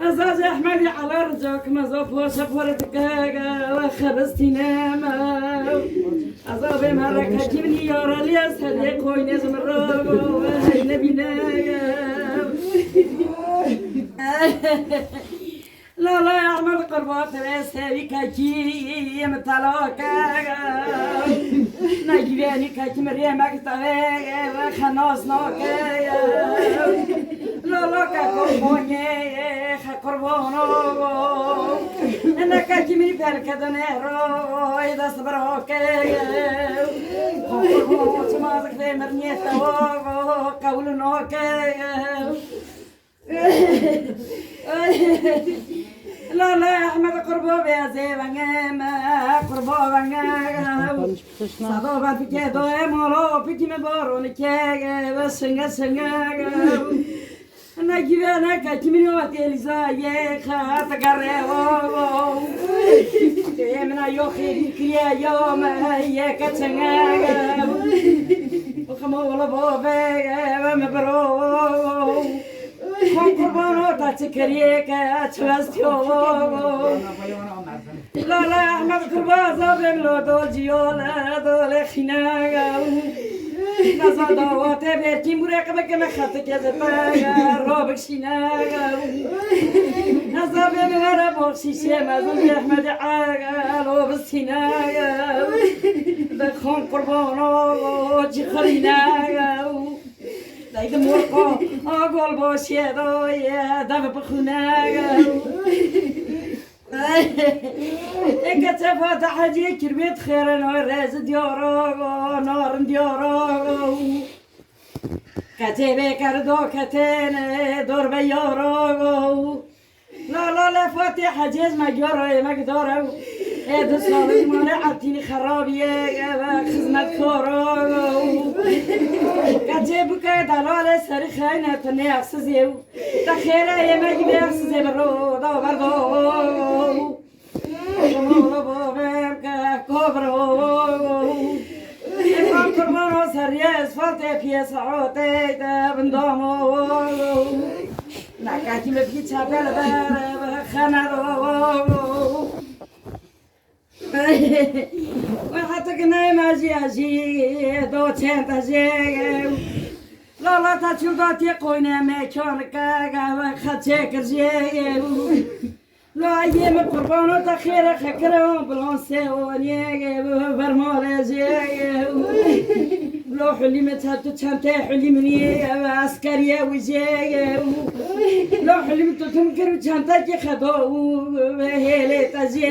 أزاز أحمد على رجاك مزا بوشا بوردك وخبزتنا ما أزاب مرك جبني يا رالي أسهل قوي نزم الرابو نبينا لا لا يعمل قربات رسالي كاكي متلاكا نجيبني كاكي مريم مكتبه خناس ناكا لا لا كقرباني خقربانو أنا كاكي مني بركة نهرو إذا صبرك قربان ما ذكر مرنيته قولناك لا لا أحمد قربو بيازي بانجا قربو بانجا صدوبا بكي دوي مولو بكي مبارون كي بسنجا سنجا أنا جيبانا كاتميني واتيليزا يخا تقريبو يمنا يوخي بكريا يوم يكتنجا وخمو ولا بوبي مبرو قربانو تاتكريك اتشواستيو لا لا احمد قربان زابلم لو دول جيولا دول خناغا نزا داواتي بيركي مراقبك مخاتك يزباغا روبك شناغا نزا بيمغارا بوخشيشي مازل احمد عاغا روبك شناغا دخون قربانو جي خريناغا دايد مورقو أقول بوشي دوية دم بخناغا إنك تفات حاجي كربيت خير نورز ديوروغو نور ديوروغو كتبه كردو كتين دور بيوروغو لا لا لا فاتي حاجيز مجورو مقدورو هذا صار مانع عطيني خرابية خزمة كوروغو كتبك دلالة سري خاينة تني أخسزيو تخيرا يما جبي أخسزي برو دو بردو شمولو بوبيم كوبرو إفهم كرمانو سريس فالتي في سعوتي تبندومو ناكاتي مبكي تشابل بار خنارو وحتى كنا ماجي دو تشنت جي لا لا تشوف داتي قوينا مكانك وخاتك جي لا يم قربانو تخير خكرو بلانسي ونيغي برمال جي لو حلي متهتو تشنتي حلي مني عسكريه وجي لو حلي متو تنكر تشنتي خدو هيلي تجي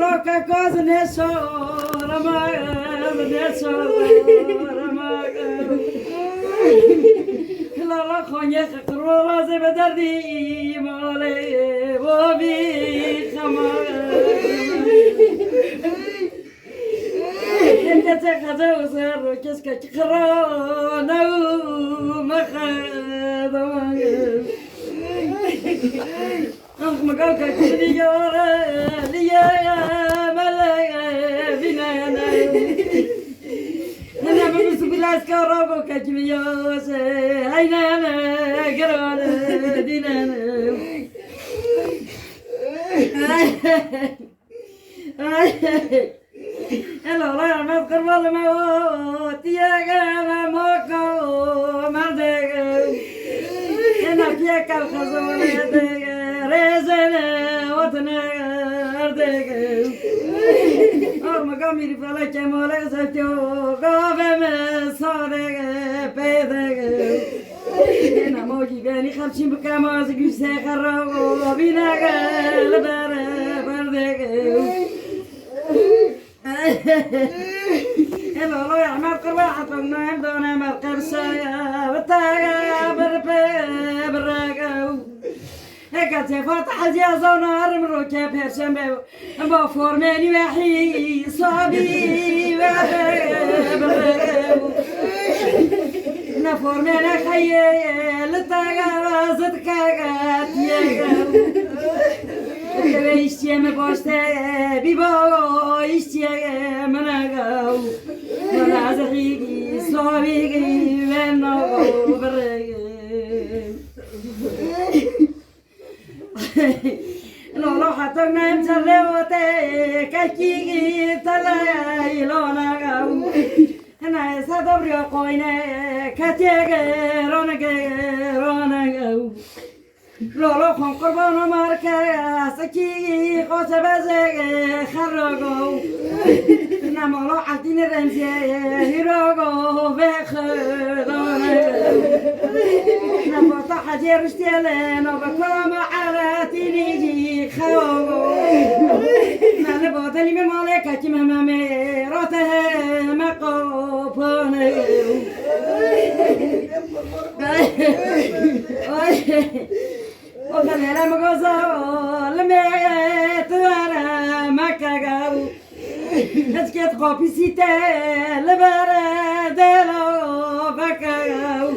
Loca cosa ne so, la la khonya khrola ze bedardi mole bobi khama انت تخذو سر كسك خرانا مخذ مقاوكا كبدي يورا ليا ملايا بنانا أنا بمس بلاس كاروبو كجميوس هينا قرانا دينانا هلا الله يعمل قربان الموت يا جماعة موكو مردك أنا فيك الخزون يدك رزنا وطنا أردك مقامي رفلك مولك سبتو قابم صادق بيدك أنا موجي باني 50 بكاماز قيسي خرقو بيناك لبار بردك هلا الله يعمل قرباحة النايم دونا مرقب سايا وطاقا برقاو هكا تفتح الجازونا رمروكا بيرشنبو با فورماني وحي صابي برقاو نفورمانا خيي لطاقا زدكا تيقاو işçiyeme boşta bir boy işçiye menagao menazhi زاویگی و نبرگی لولا حتی نیم چلوته کشیگی تلای لونگو نه صدبری قاینه کتیگه رونگو لولا خون قربان مرکه سکی خوش بزگه خرگو نمالا عطین رمزیه هیروگو بخدانگو نباتا حجی رشتیله نبکام عراتینی خوگو نباتا نیم مالکه که ممه راته مقاپانه وخلينا مغزال ميت وانا مكاغاو هتكيت قوبي سيتا لبرد لو بكاغاو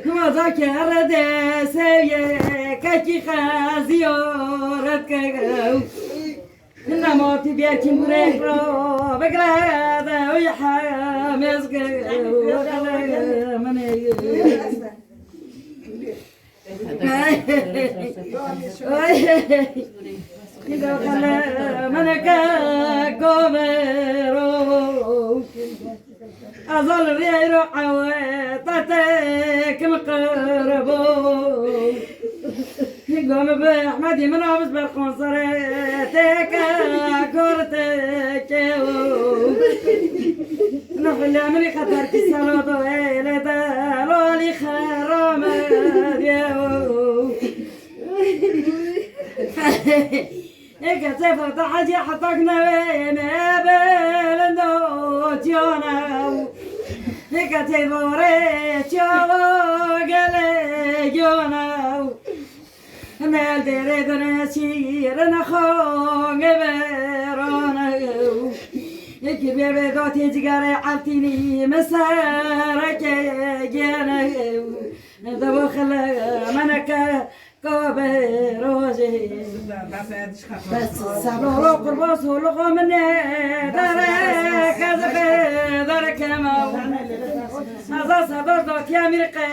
مذاكر دي سوية كاكي خازيورت كاغاو نموت بيكي مريكرو بقرادا ويحامز كاغاو وخلينا مني منك كوميرو أظل ريرو عواتك مقربو قوم بأحمدي من عبس بالقنصرتك كورتك نخلي عمري خطر كسالوتو إلي دالولي خرامة ديو إيكا سيفر تحجي حطقنا بمبلندو تيوناو إيكا سيفوري تيوغو قلي جوناو نال ديري دنا سير نخون بيروناو إيكي بيبي دوتي جغاري عالتيني مسارك جيناو ندبو خلا منك كوبيروجي بس سابلو قربوس ولغو مني دارك دارك ماو هذا صدر دوت يا مرقى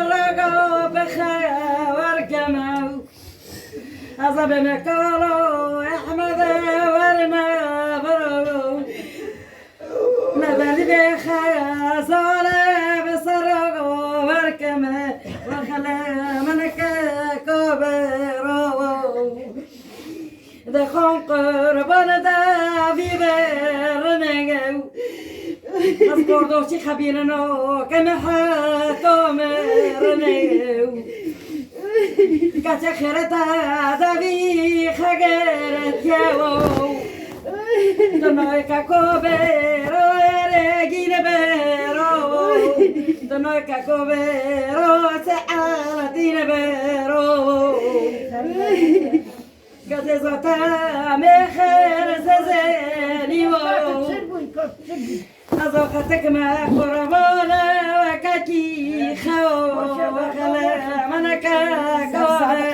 رقو بخير ماو هذا بمكالو احمد ورنا برو نبالي بخير زالي بسرقو وركمه وخلا منك كبيرو دخون قربان دافي برنگو از کردوشی خبیرنو که محتو مرنگو کچه خیرتا دافی خگرت یاو دنوی که کبیرو ارگین بیرو دنوی که کبیرو سعالتین بیرو کسی زوتا مخیر سزنی و از وقتك ما قربانا وكاكي خو وخلا منك كوهي